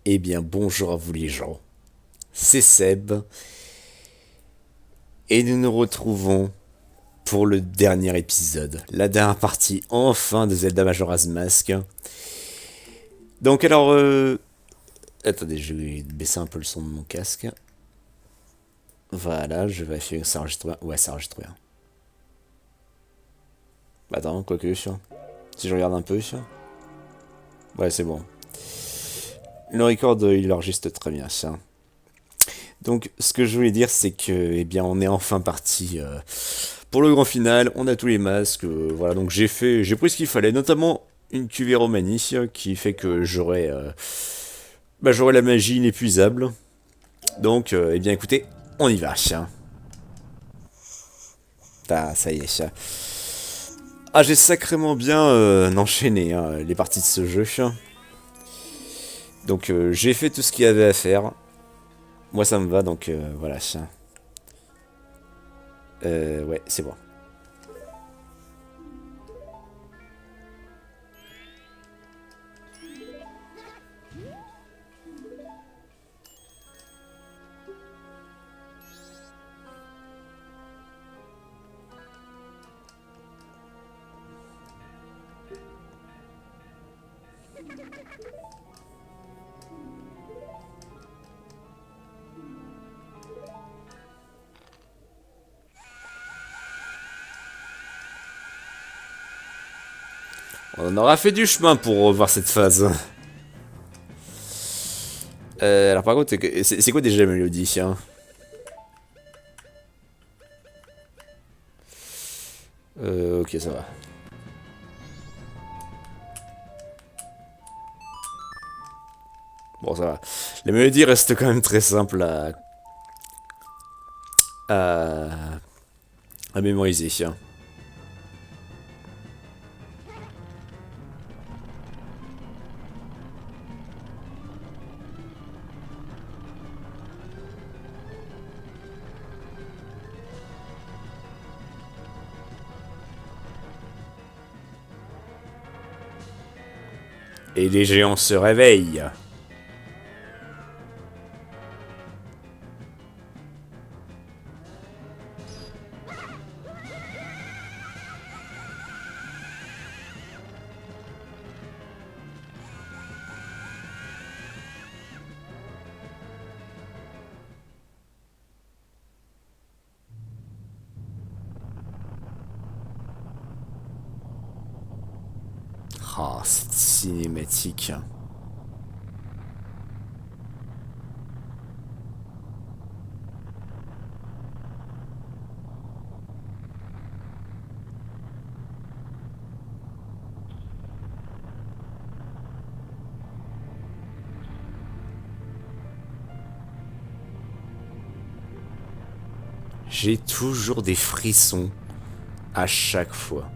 Eh bien, bonjour à vous les gens. C'est Seb et nous nous retrouvons pour le dernier épisode, la dernière partie enfin de Zelda Majora's Mask. Donc alors, attendez, je vais baisser un peu le son de mon casque. Voilà, je vais vérifier que ça enregistre bien. Ouais, ça enregistre bien. Attends, quoique, si je regarde un peu. Ouais, c'est bon. Le record, il enregistre très bien, ça. Donc, ce que je voulais dire, c'est que, eh bien, on est enfin parti pour le grand final. On a tous les masques, voilà. Donc, j'ai pris ce qu'il fallait, notamment une cuvée Romani qui fait que j'aurai la magie inépuisable. Donc, eh bien, écoutez, on y va. Ah, ça y est. Ah, j'ai sacrément bien enchaîné les parties de ce jeu. Donc, j'ai fait tout ce qu'il y avait à faire. Moi, ça me va, donc voilà. Ouais, c'est bon. On aura fait du chemin pour revoir cette phase. Alors par contre, c'est quoi déjà la mélodie Ok, ça va. Bon, ça va. La mélodie reste quand même très simple à, à mémoriser. Et les géants se réveillent. Ah, cette cinématique. J'ai toujours des frissons à chaque fois.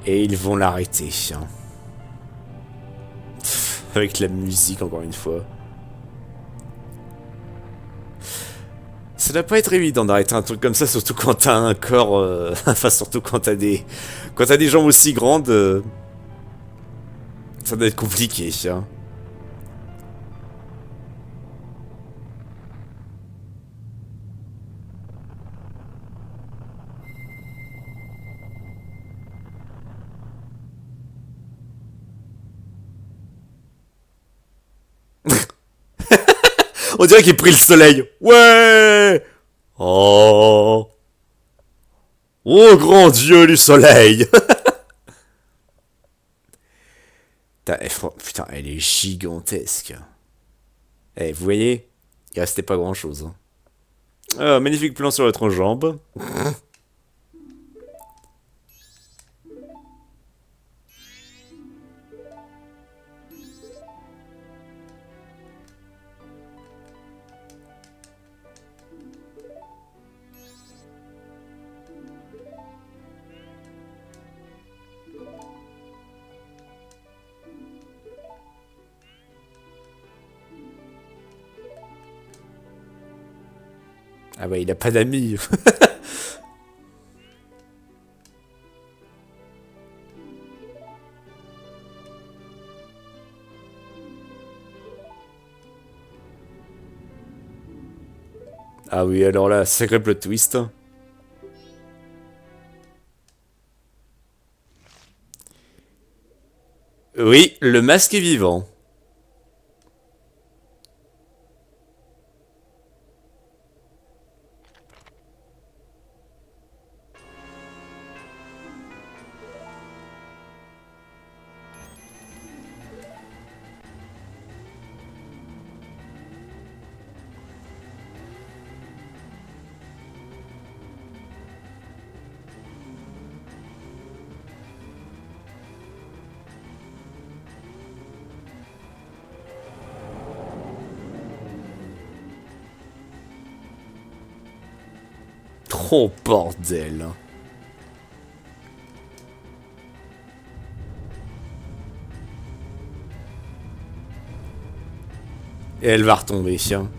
Et ils vont l'arrêter. Avec la musique, encore une fois. Ça doit pas être évident d'arrêter un truc comme ça, surtout quand t'as un corps... enfin, surtout quand t'as des... Quand t'as des jambes aussi grandes, ça doit être compliqué. On dirait qu'il a pris le soleil. Ouais. Oh. Oh grand Dieu du soleil. Putain, elle est gigantesque. Eh, vous voyez, il restait pas grand chose. Ah, magnifique plan sur votre jambe. Ah ouais, il a pas d'amis. Ah oui, alors là, sacré plot twist. Oui, le masque est vivant. Oh bordel. Et elle va retomber, tiens.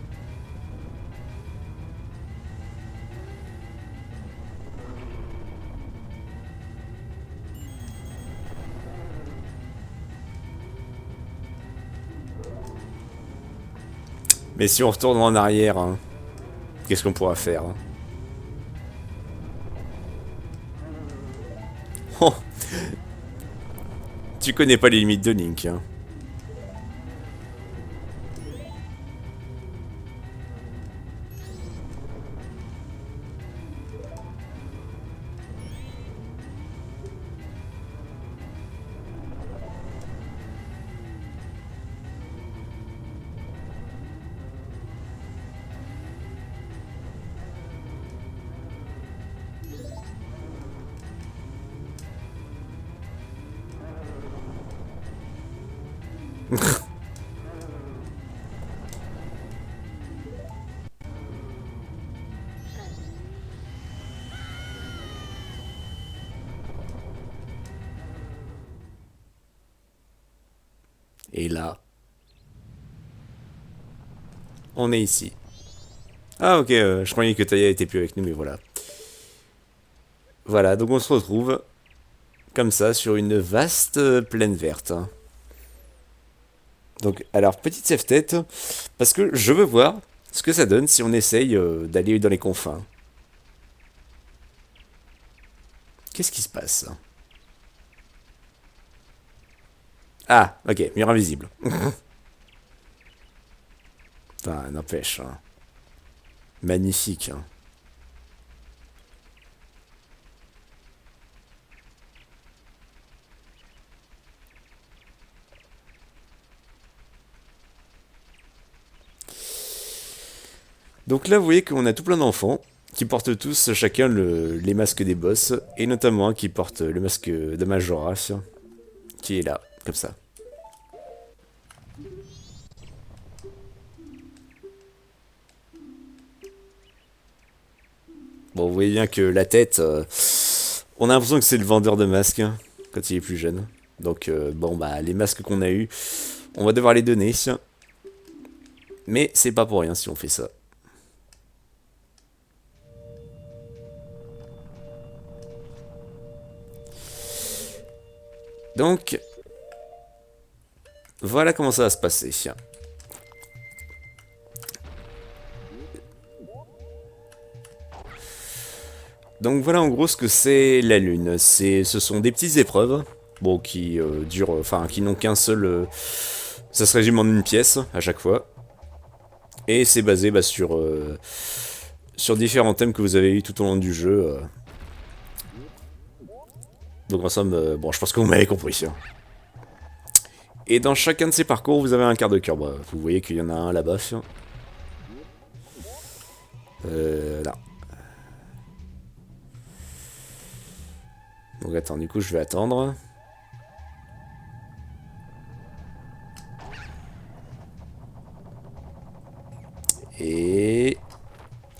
Mais si on retourne en arrière, hein, qu'est-ce qu'on pourra faire hein? Oh, tu connais pas les limites de Link, hein. Et là, on est ici. Ah ok, je croyais que Taya était plus avec nous, mais voilà. Voilà, donc on se retrouve comme ça sur une vaste plaine verte, hein. Donc, alors, petite save-tête, parce que je veux voir ce que ça donne si on essaye d'aller dans les confins. Qu'est-ce qui se passe? Ah, ok, mur invisible. Putain, n'empêche, hein. Magnifique, hein. Donc là, vous voyez qu'on a tout plein d'enfants qui portent tous chacun les masques des boss, et notamment un qui porte le masque de Majora, qui est là, comme ça. Bon, vous voyez bien que la tête, on a l'impression que c'est le vendeur de masques, hein, quand il est plus jeune. Donc, bon, bah, les masques qu'on a eus, on va devoir les donner. Mais c'est pas pour rien si on fait ça. Donc, voilà comment ça va se passer. Donc voilà en gros ce que c'est la lune. Ce sont des petites épreuves, bon, qui durent, enfin, qui n'ont qu'un seul. Ça se résume en une pièce à chaque fois. Et c'est basé sur différents thèmes que vous avez eu tout au long du jeu. Donc en somme, bon, je pense que vous m'avez compris. Hein. Et dans chacun de ces parcours, vous avez un quart de cœur. Bah, vous voyez qu'il y en a un là-bas. Là. Donc attends, du coup, je vais attendre. Et...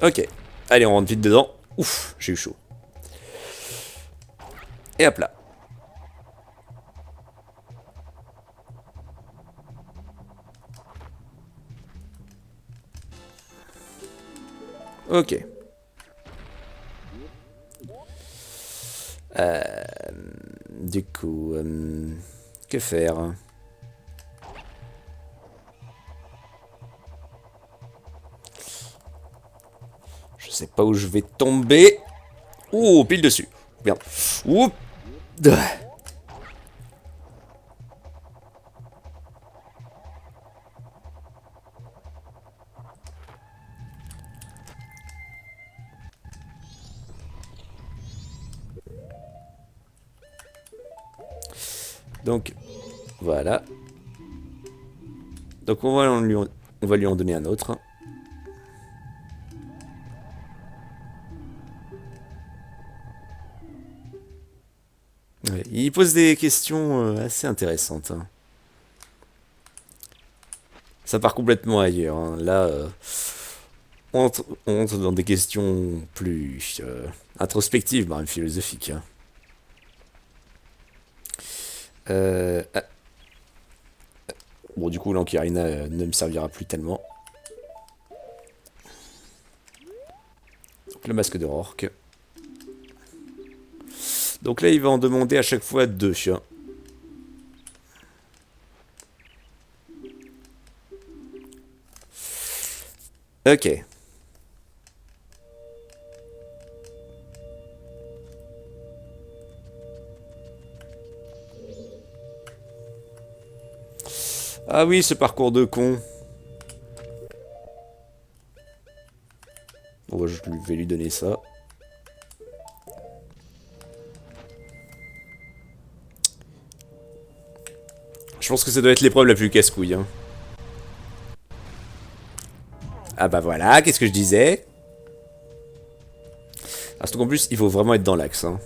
Ok. Allez, on rentre vite dedans. Ouf, j'ai eu chaud. Et hop là. Ok. Du coup, que faire? Je sais pas où je vais tomber. Ouh, pile dessus. Bien. Ouh. Donc, voilà. Donc on va lui en donner un autre. Ouais, il pose des questions assez intéressantes. Hein. Ça part complètement ailleurs. Hein. Là, on entre dans des questions plus introspectives, même philosophiques. Hein. Ah, bon, du coup, l'Ankyarina ne me servira plus tellement. Donc, le masque de Rorke. Donc là, il va en demander à chaque fois 2. Ok. Ah oui, ce parcours de con. Bon, bah, je vais lui donner ça. Je pense que ça doit être l'épreuve la plus casse-couille. Hein. Ah bah voilà, qu'est-ce que je disais? Ah, surtout qu'en plus, il faut vraiment être dans l'axe. Hein.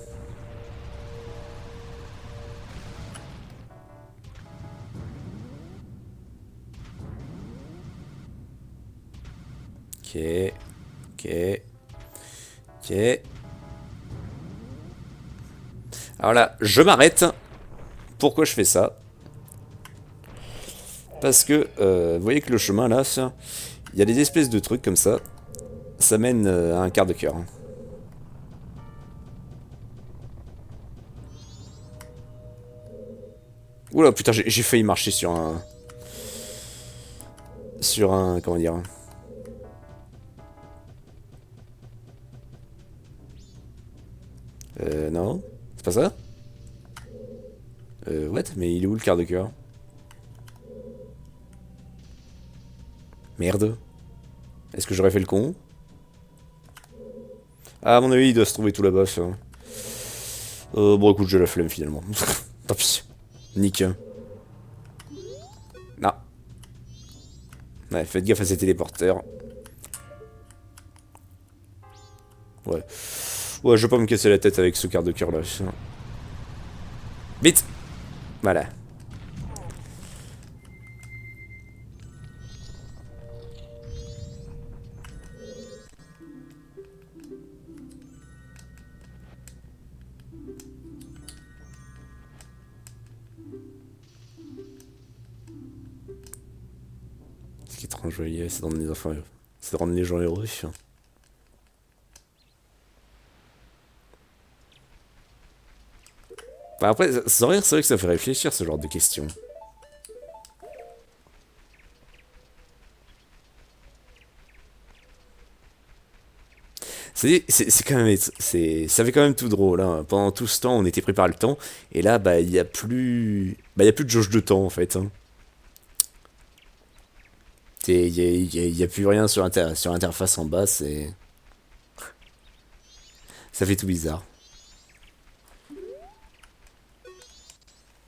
Ok. Ok. Ok. Alors là, je m'arrête. Pourquoi je fais ça? Parce que, vous voyez que le chemin là, il y a des espèces de trucs comme ça. Ça mène à un quart de cœur. Hein. Oula, putain, j'ai failli marcher sur un... Sur un... Comment dire? Non. C'est pas ça? What? Mais il est où le quart de cœur? Merde. Est-ce que j'aurais fait le con? Ah, à mon avis, il doit se trouver tout là-bas, ça. Bon, écoute, j'ai la flemme, finalement. Tant pis. Nick. Non. Ouais, faites gaffe à ces téléporteurs. Ouais. Ouais, je vais pas me casser la tête avec ce quart de cœur là. Vite! Voilà. Ce qui est étrange, ouais, c'est de rendre les enfants heureux. C'est de rendre les gens heureux. Bah après, sans rire, c'est vrai que ça fait réfléchir ce genre de questions. C'est quand même, ça fait quand même tout drôle. Hein. Pendant tout ce temps, on était pris par le temps, et là, bah, il y a plus, bah, il y a plus de jauge de temps en fait. Hein. Il y a plus rien sur l'interface en bas, c'est... Ça fait tout bizarre.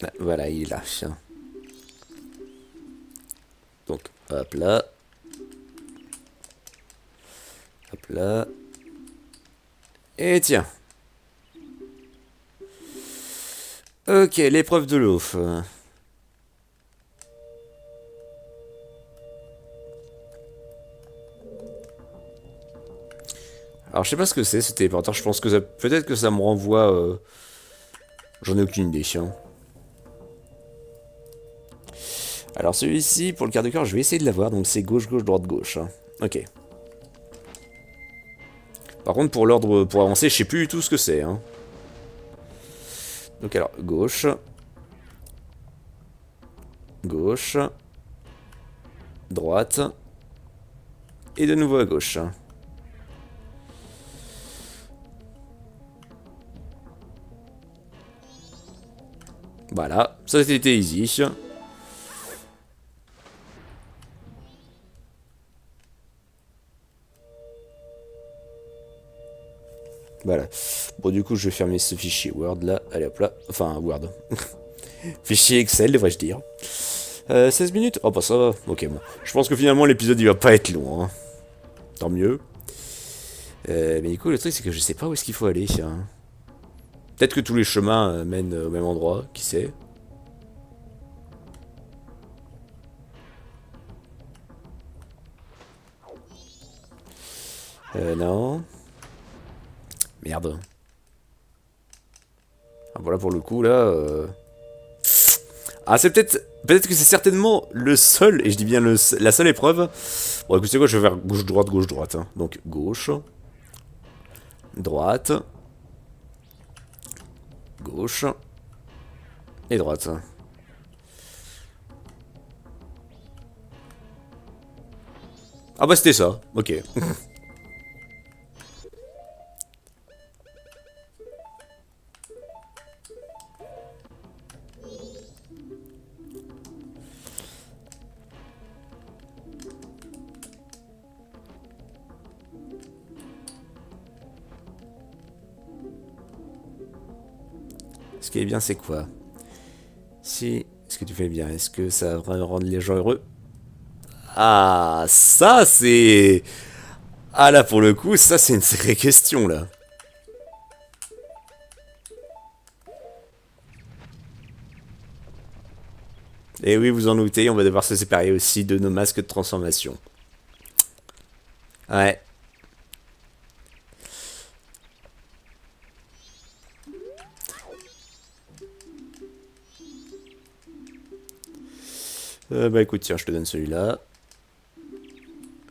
Ah, voilà, il est là. Tiens. Donc, hop là. Hop là. Et tiens. Ok, l'épreuve de l'eau. Alors je sais pas ce que c'est ce téléporteur, je pense que ça... Peut-être que ça me renvoie... J'en ai aucune idée, hein. Alors celui-ci, pour le quart de cœur, je vais essayer de l'avoir, donc c'est gauche, gauche, droite, gauche. Hein. Ok. Par contre, pour l'ordre, pour avancer, je sais plus du tout ce que c'est. Hein. Donc alors, gauche. Gauche. Droite. Et de nouveau à gauche. Voilà, ça c'était easy. Voilà. Bon, du coup, je vais fermer ce fichier Word là. Allez hop là. Enfin, Word. Fichier Excel, devrais-je dire. 16 minutes. Oh, bah ça va. Ok, bon. Je pense que finalement, l'épisode il va pas être long. Hein. Tant mieux. Mais du coup, le truc, c'est que je sais pas où est-ce qu'il faut aller. Hein. Peut-être que tous les chemins mènent au même endroit. Qui sait? Non. Merde. Ah, voilà, pour le coup, là... Ah, c'est peut-être... Peut-être que c'est certainement le seul, et je dis bien la seule épreuve. Bon, écoutez quoi, je vais faire gauche-droite, gauche-droite. Hein. Donc, gauche. Droite. Gauche. Et droite. Ah bah c'était ça, ok. Ce qui est bien, c'est quoi? Si... Ce que tu fais bien, est-ce que ça va vraiment rendre les gens heureux? Ah, ça c'est... Ah là, pour le coup, ça c'est une sacrée question, là. Et oui, vous en doutez, on va devoir se séparer aussi de nos masques de transformation. Ouais. Bah écoute, tiens, je te donne celui-là.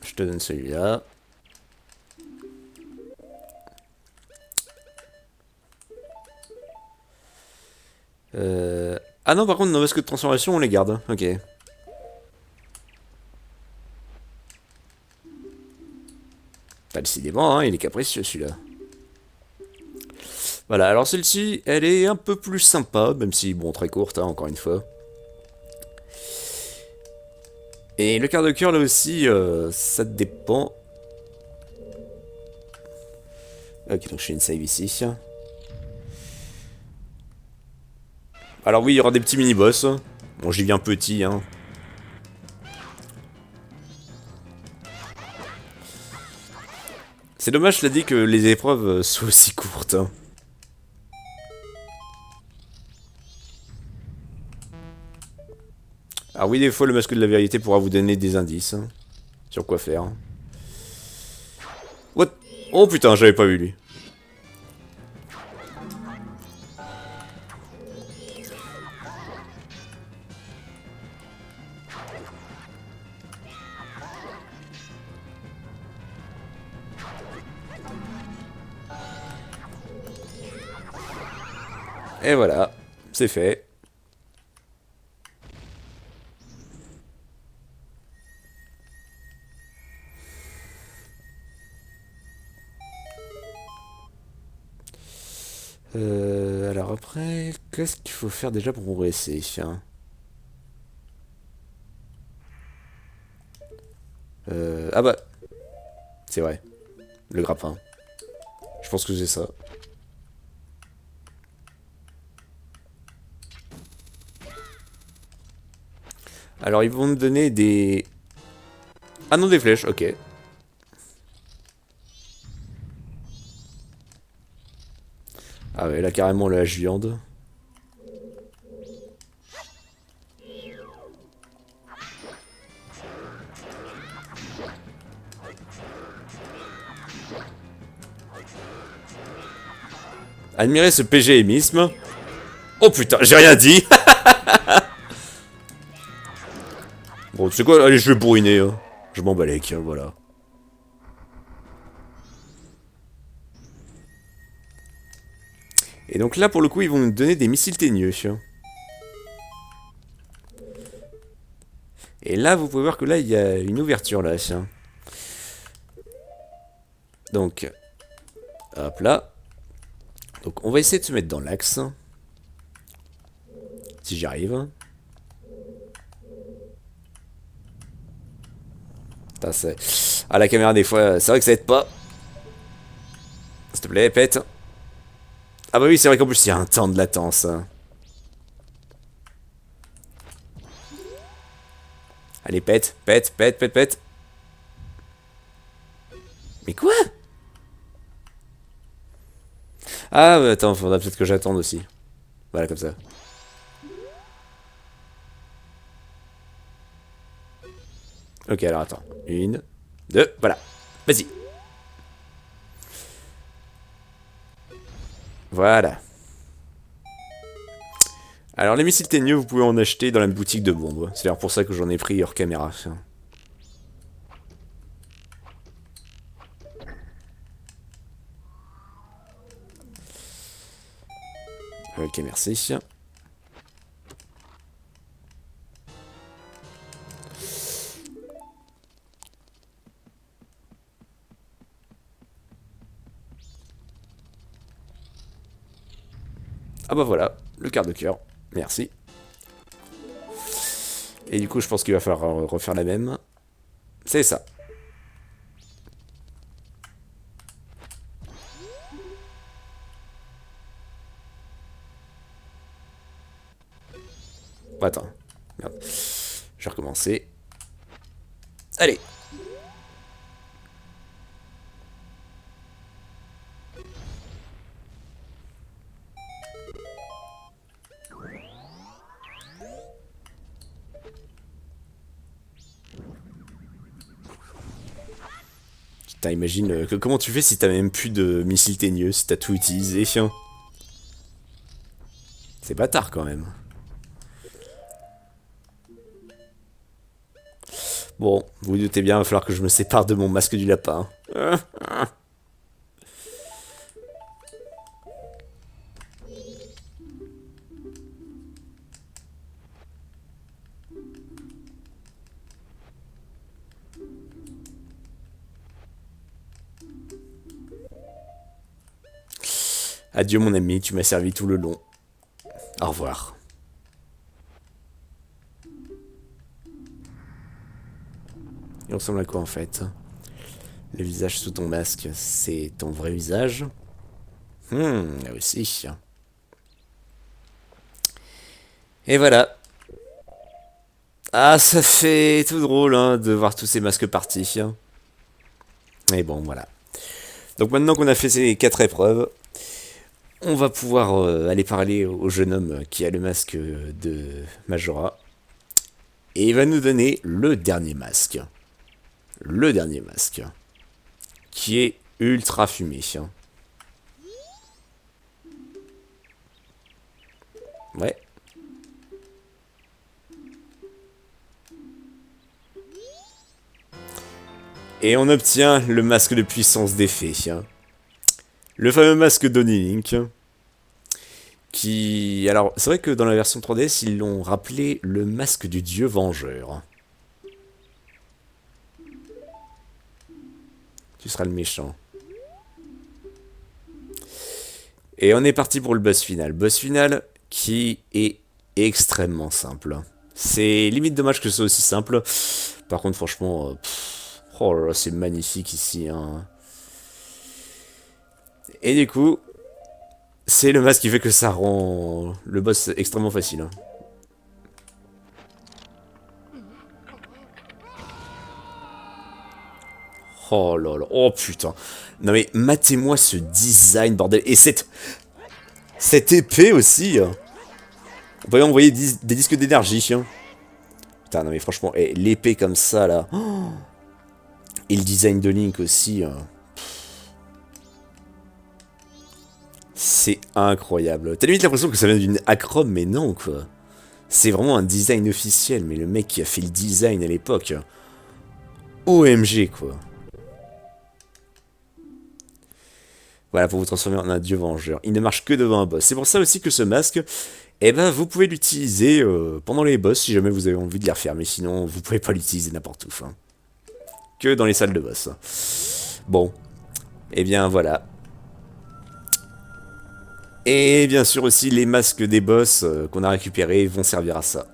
Je te donne celui-là. Ah non, par contre, nos masques de transformation, on les garde. Ok. Bah, décidément, hein, il est capricieux, celui-là. Voilà, alors celle-ci, elle est un peu plus sympa, même si, bon, très courte, hein, encore une fois. Et le quart de cœur, là aussi, ça dépend. Ok, donc je fais une save ici. Alors oui, il y aura des petits mini-boss. Bon, j'y viens petit, hein. C'est dommage, cela dit, que les épreuves soient aussi courtes. Hein. Alors oui, des fois, le masque de la vérité pourra vous donner des indices. Hein, sur quoi faire. What? Oh putain, j'avais pas vu lui. Et voilà, c'est fait. Alors après, qu'est-ce qu'il faut faire déjà pour progresser? Ah bah, c'est vrai. Le grappin. Je pense que c'est ça. Alors, ils vont nous donner des... Ah non, des flèches, ok. Ah ouais, là, carrément, la viande. Admirez ce PGMisme. Oh putain, j'ai rien dit. Bon, tu sais quoi, allez, je vais bourriner. Hein. Je m'en balèque, hein, voilà. Et donc là, pour le coup, ils vont nous donner des missiles teigneux. Et là, vous pouvez voir que là, il y a une ouverture, là. Donc, hop là. Donc, on va essayer de se mettre dans l'axe. Si j'y arrive. Putain, c'est... Ah, la caméra, des fois, c'est vrai que ça aide pas. S'il te plaît, pète. Ah bah oui, c'est vrai qu'en plus, il y a un temps de latence. Allez, pète, pète, pète, pète, pète. Mais quoi? Ah, bah, attends, faudra peut-être que j'attende aussi. Voilà, comme ça. Ok, alors attends. Une, deux, voilà. Vas-y. Voilà. Alors, les missiles teigneux, vous pouvez en acheter dans la boutique de bombes. C'est d'ailleurs pour ça que j'en ai pris hors caméra. Ok, merci. Ah bah voilà, le quart de cœur. Merci. Et du coup, je pense qu'il va falloir refaire la même. C'est ça. Attends. Merde. Je vais recommencer. Allez. Putain, imagine, comment tu fais si t'as même plus de missiles teigneux, si t'as tout utilisé, chien. C'est bâtard quand même. Bon, vous vous doutez bien, il va falloir que je me sépare de mon masque du lapin. Adieu mon ami, tu m'as servi tout le long. Au revoir. Il ressemble à quoi en fait? Le visage sous ton masque, c'est ton vrai visage? Là aussi. Et voilà. Ah, ça fait tout drôle hein, de voir tous ces masques partis. Et bon, voilà. Donc maintenant qu'on a fait ces 4 épreuves, on va pouvoir aller parler au jeune homme qui a le masque de Majora. Et il va nous donner le dernier masque. Le dernier masque. Qui est ultra fumé. Ouais. Et on obtient le masque de puissance d'effet. Le fameux masque d'Oni Link. Qui... Alors, c'est vrai que dans la version 3DS, ils l'ont rappelé le masque du dieu vengeur. Tu seras le méchant. Et on est parti pour le boss final. Boss final qui est extrêmement simple. C'est limite dommage que ce soit aussi simple. Par contre, franchement... Oh là là, c'est magnifique ici, hein. Et du coup, c'est le masque qui fait que ça rend le boss extrêmement facile, hein. Oh là là, oh putain. Non mais matez-moi ce design, bordel. Et cette épée aussi, hein. On peut envoyer des disques d'énergie, hein. Putain, non mais franchement, l'épée comme ça, là. Oh, et le design de Link aussi, hein. C'est incroyable. T'as limite l'impression que ça vient d'une Acrom, mais non, quoi. C'est vraiment un design officiel, mais le mec qui a fait le design à l'époque, OMG, quoi. Voilà, pour vous transformer en un dieu vengeur. Il ne marche que devant un boss. C'est pour ça aussi que ce masque, eh ben, vous pouvez l'utiliser pendant les boss, si jamais vous avez envie de les refaire. Mais sinon, vous pouvez pas l'utiliser n'importe où. Hein. Que dans les salles de boss. Bon. Eh bien, voilà. Et bien sûr aussi, les masques des boss qu'on a récupérés vont servir à ça.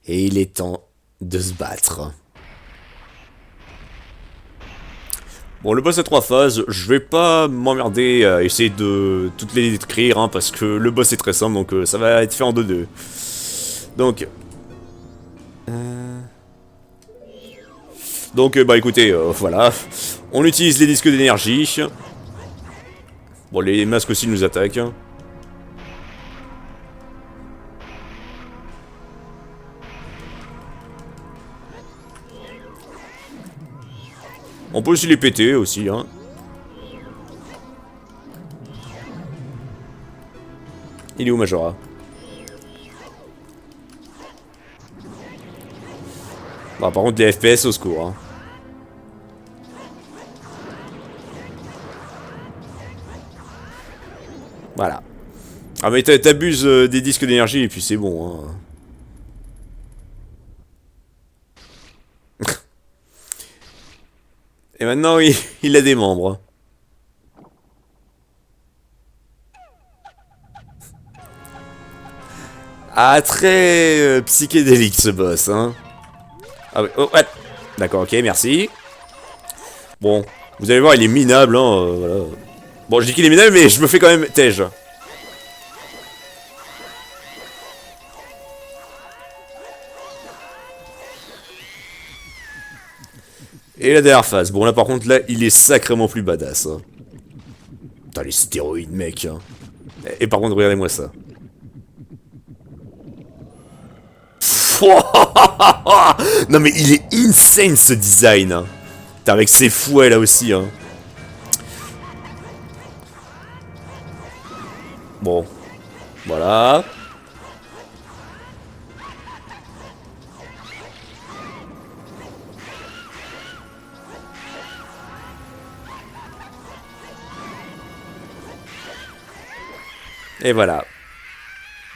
Et il est temps de se battre. Bon, le boss a 3 phases, je vais pas m'emmerder à essayer de toutes les décrire, hein, parce que le boss est très simple, donc ça va être fait en 2-2. Donc... bah écoutez, voilà. On utilise les disques d'énergie. Bon, les masques aussi nous attaquent. On peut aussi les péter, aussi, hein. Il est où, Majora? Bah, par contre, les FPS, au secours, hein. Voilà. Ah, mais t'abuses des disques d'énergie, et puis c'est bon, hein. Et maintenant, il a des membres. Ah, très psychédélique, ce boss, hein. Ah oui, oh, ouais. D'accord, ok, merci. Bon, vous allez voir, il est minable, hein, voilà. Bon, je dis qu'il est minable, mais je me fais quand même tège. Et la dernière phase. Bon, là, par contre, là, il est sacrément plus badass, hein. Putain, les stéroïdes, mec, hein. Et par contre, regardez-moi ça. Non, mais il est insane, ce design, hein. Putain, avec ses fouets, là aussi, hein. Bon, voilà. Et voilà.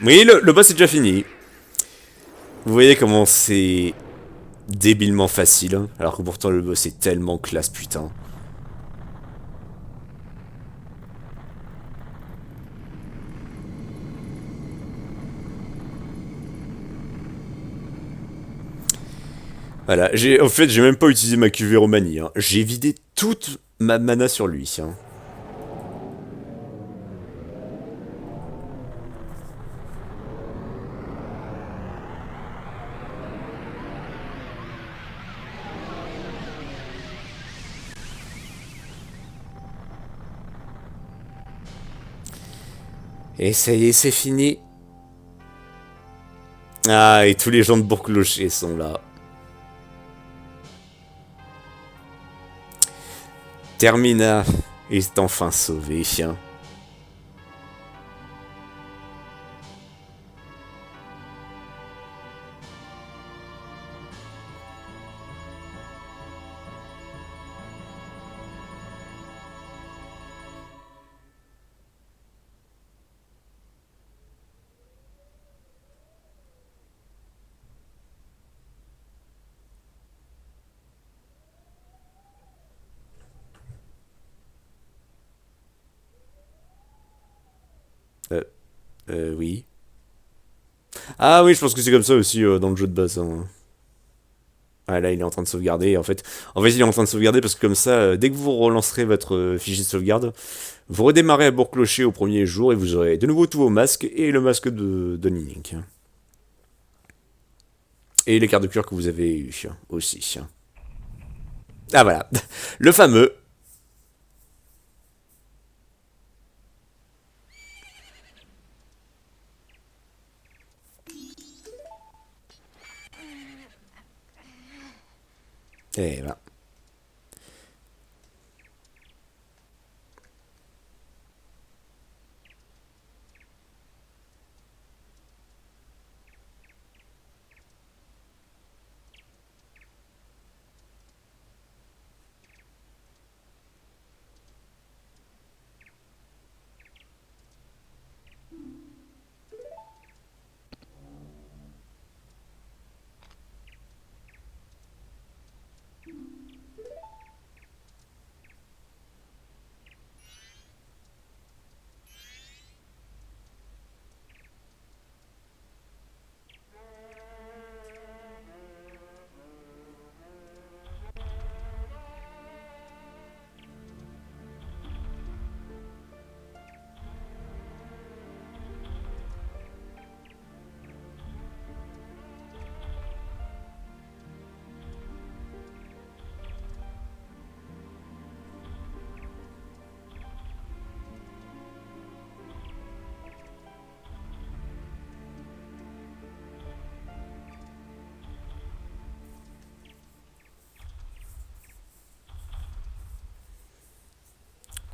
Oui, le boss est déjà fini. Vous voyez comment c'est débilement facile, hein, alors que pourtant le boss est tellement classe, putain. Voilà, en fait, j'ai même pas utilisé ma QV Romanie, hein. J'ai vidé toute ma mana sur lui, hein. Et ça y est, c'est fini. Ah, et tous les gens de Bourg-Clocher sont là. Termina est enfin sauvé, chien. Euh, oui. Ah oui, je pense que c'est comme ça aussi dans le jeu de base, hein. Ah, là, il est en train de sauvegarder. En fait, il est en train de sauvegarder parce que comme ça, dès que vous relancerez votre fichier de sauvegarde, vous redémarrez à Bourg-Clocher au premier jour et vous aurez de nouveau tous vos masques et le masque de Link. Et les cartes de cure que vous avez eues aussi. Ah voilà, le fameux. Et voilà.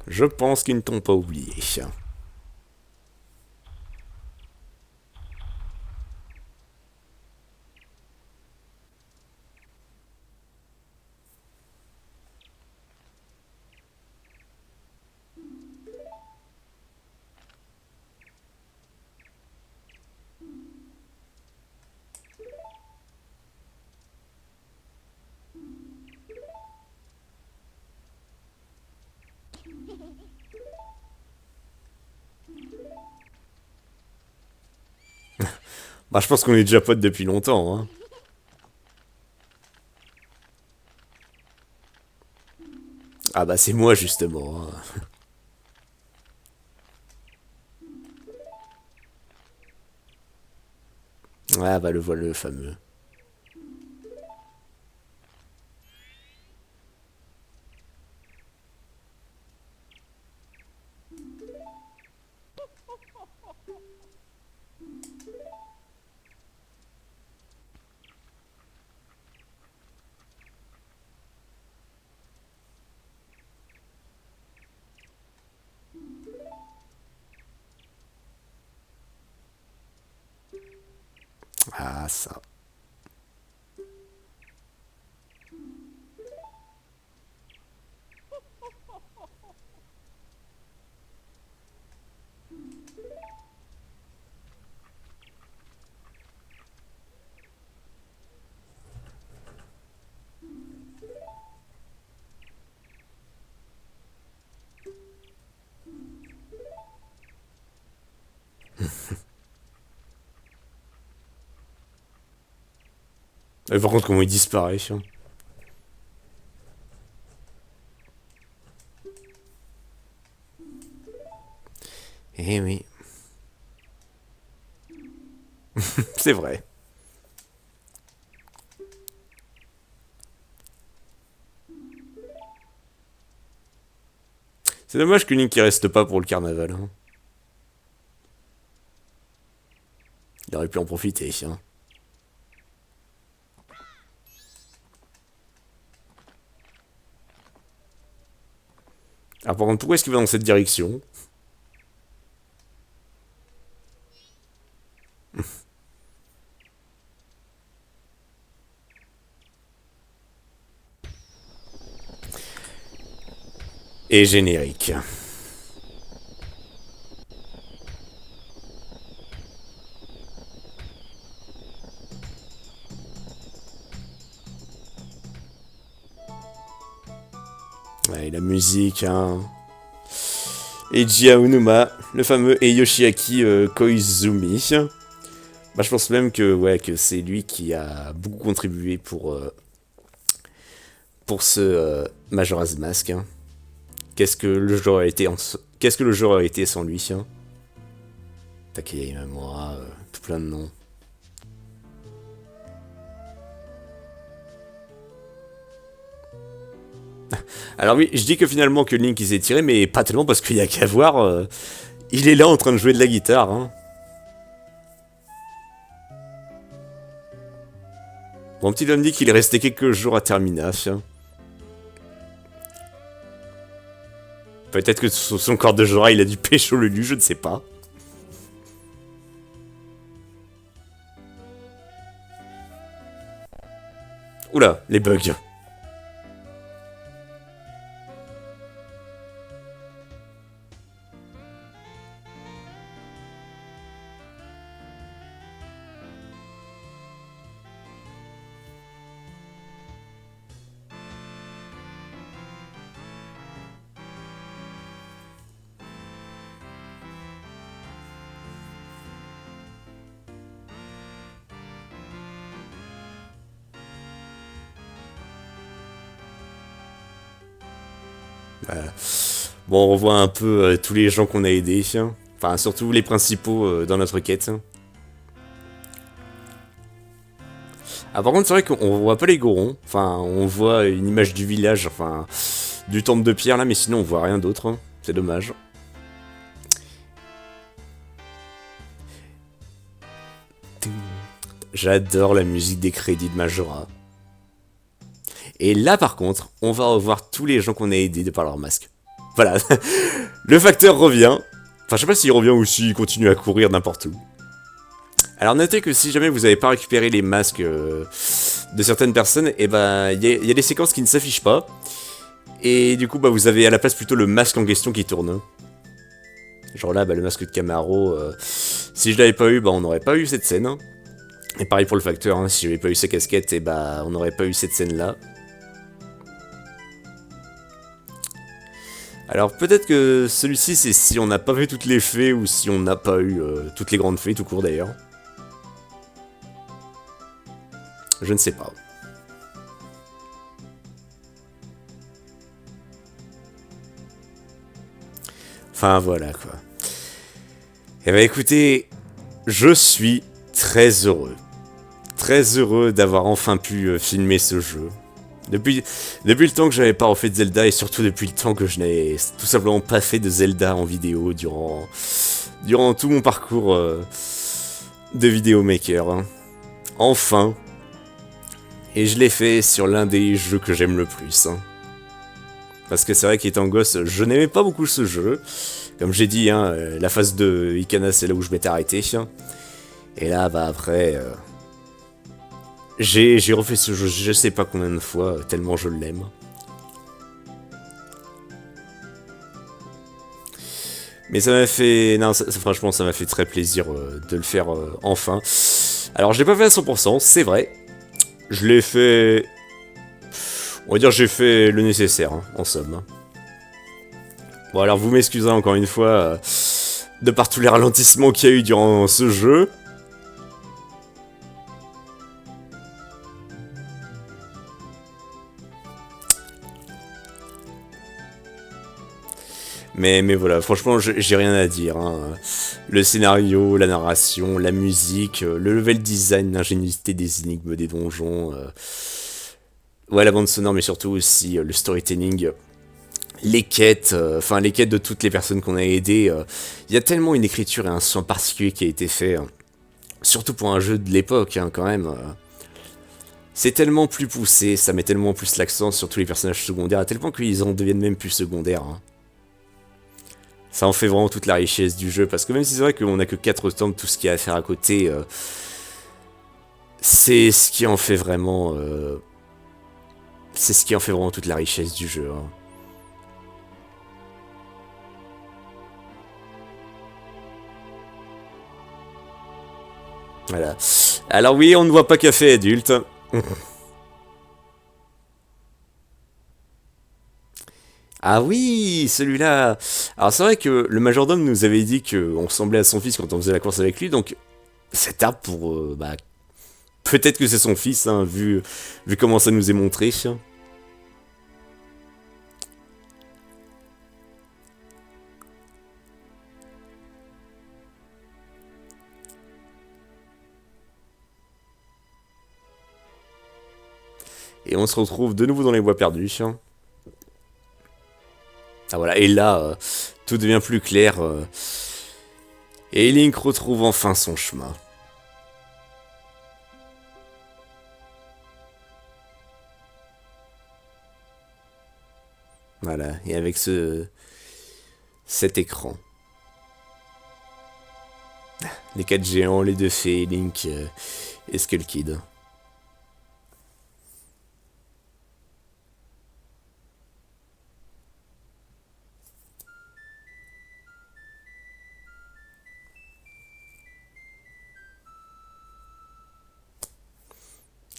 Je pense qu'ils ne t'ont pas oublié. Bah, je pense qu'on est déjà potes depuis longtemps, hein. Ah bah, c'est moi, justement, hein. Ah bah, le voilà, le fameux. Ah, ça. Et par contre, comment il disparaît, hein. Eh oui, c'est vrai. C'est dommage que Link il reste pas pour le carnaval, hein. Il aurait pu en profiter, hein. Ah, par contre, pourquoi est-ce qu'il va dans cette direction? Et générique. Ouais, la musique, hein. Eiji Aonuma, le fameux Yoshiaki Koizumi. Bah, je pense même que, ouais, que c'est lui qui a beaucoup contribué pour ce Majora's Mask. Hein. Qu'est-ce que le jeu aurait été, qu'est-ce que le jeu aurait été sans lui hein. Takei Imamura, tout plein de noms. Alors oui, je dis que finalement que Link il s'est tiré, mais pas tellement parce qu'il y a qu'à voir. Il est là en train de jouer de la guitare. Hein. Mon petit homme dit qu'il est resté quelques jours à Terminaf. Peut-être que son corps de Jora, il a dû pécho le lu, je ne sais pas. Oula, les bugs. Voilà. Bon, on revoit un peu tous les gens qu'on a aidés. Enfin, surtout les principaux dans notre quête. Ah, par contre, c'est vrai qu'on voit pas les Gorons. Enfin, on voit une image du village, enfin, du temple de pierre là, mais sinon on voit rien d'autre. Hein. C'est dommage. J'adore la musique des crédits de Majora. Et là, par contre, on va revoir tous les gens qu'on a aidés de par leur masque. Voilà. Le facteur revient. Enfin, je sais pas s'il revient ou s'il continue à courir n'importe où. Alors, notez que si jamais vous n'avez pas récupéré les masques de certaines personnes, et ben, il y a des séquences qui ne s'affichent pas. Et du coup, bah, vous avez à la place plutôt le masque en question qui tourne. Genre là, bah, le masque de Camaro, si je l'avais pas eu, bah, on n'aurait pas eu cette scène. Et pareil pour le facteur, hein, si j'avais pas eu sa casquette, et bah, on n'aurait pas eu cette scène-là. Alors peut-être que celui-ci, c'est si on n'a pas vu toutes les fées, ou si on n'a pas eu toutes les grandes fées, tout court d'ailleurs. Je ne sais pas. Enfin voilà quoi. Eh ben écoutez, je suis très heureux. Très heureux d'avoir enfin pu filmer ce jeu. Depuis le temps que j'avais pas refait de Zelda, et surtout depuis le temps que je n'avais tout simplement pas fait de Zelda en vidéo durant tout mon parcours de vidéomaker. Hein. Enfin. Et je l'ai fait sur l'un des jeux que j'aime le plus. Hein. Parce que c'est vrai qu'étant gosse, je n'aimais pas beaucoup ce jeu. Comme j'ai dit, hein, la phase de Ikana, c'est là où je m'étais arrêté. Et là, bah après... j'ai refait ce jeu je sais pas combien de fois, tellement je l'aime. Mais ça m'a fait... Non, franchement, ça m'a fait très plaisir de le faire enfin. Alors, je l'ai pas fait à 100%, c'est vrai. Je l'ai fait... On va dire j'ai fait le nécessaire, hein, en somme. Bon, alors vous m'excusez encore une fois, de par tous les ralentissements qu'il y a eu durant ce jeu. Mais voilà, franchement, j'ai rien à dire. Hein. Le scénario, la narration, la musique, le level design, l'ingéniosité des énigmes des donjons. Ouais, la bande sonore, mais surtout aussi le storytelling. Les quêtes, enfin les quêtes de toutes les personnes qu'on a aidées. Il y a tellement une écriture et un soin particulier qui a été fait. Surtout pour un jeu de l'époque, hein, quand même. C'est tellement plus poussé, ça met tellement plus l'accent sur tous les personnages secondaires, à tel point qu'ils en deviennent même plus secondaires. Hein. Ça en fait vraiment toute la richesse du jeu, parce que même si c'est vrai qu'on a que 4 tomes, tout ce qu'il y a à faire à côté, c'est ce qui en fait vraiment... c'est ce qui en fait vraiment toute la richesse du jeu. Hein. Voilà. Alors oui, on ne voit pas café adulte. Ah oui, celui-là. Alors c'est vrai que le majordome nous avait dit qu'on ressemblait à son fils quand on faisait la course avec lui, donc cet arbre pour... bah, peut-être que c'est son fils, hein, vu comment ça nous est montré. Et on se retrouve de nouveau dans les bois perdus. Ah voilà, et là, tout devient plus clair. Et Link retrouve enfin son chemin. Voilà, et avec cet écran. Les quatre géants, les deux fées, Link et Skull Kid.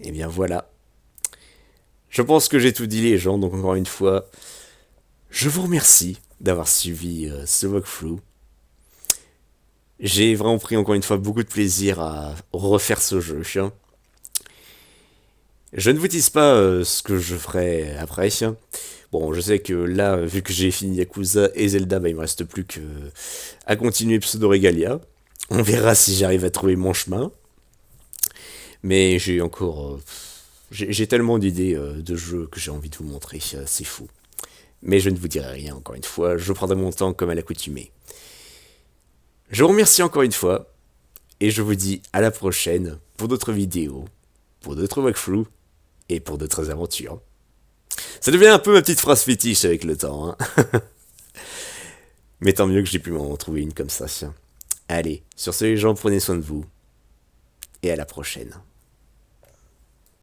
Et bien voilà. Je pense que j'ai tout dit les gens, donc encore une fois, je vous remercie d'avoir suivi ce walkthrough. J'ai vraiment pris encore une fois beaucoup de plaisir à refaire ce jeu. Je ne vous dis pas ce que je ferai après. Bon, je sais que là, vu que j'ai fini Yakuza et Zelda, bah, il me reste plus que à continuer Pseudo Regalia. On verra si j'arrive à trouver mon chemin. Mais j'ai encore... j'ai tellement d'idées de jeux que j'ai envie de vous montrer, c'est fou. Mais je ne vous dirai rien, encore une fois, je prendrai mon temps comme à l'accoutumée. Je vous remercie encore une fois, et je vous dis à la prochaine pour d'autres vidéos, pour d'autres walkthroughs, et pour d'autres aventures. Ça devient un peu ma petite phrase fétiche avec le temps, hein. Mais tant mieux que j'ai pu m'en trouver une comme ça. Allez, sur ce les gens, prenez soin de vous, et à la prochaine.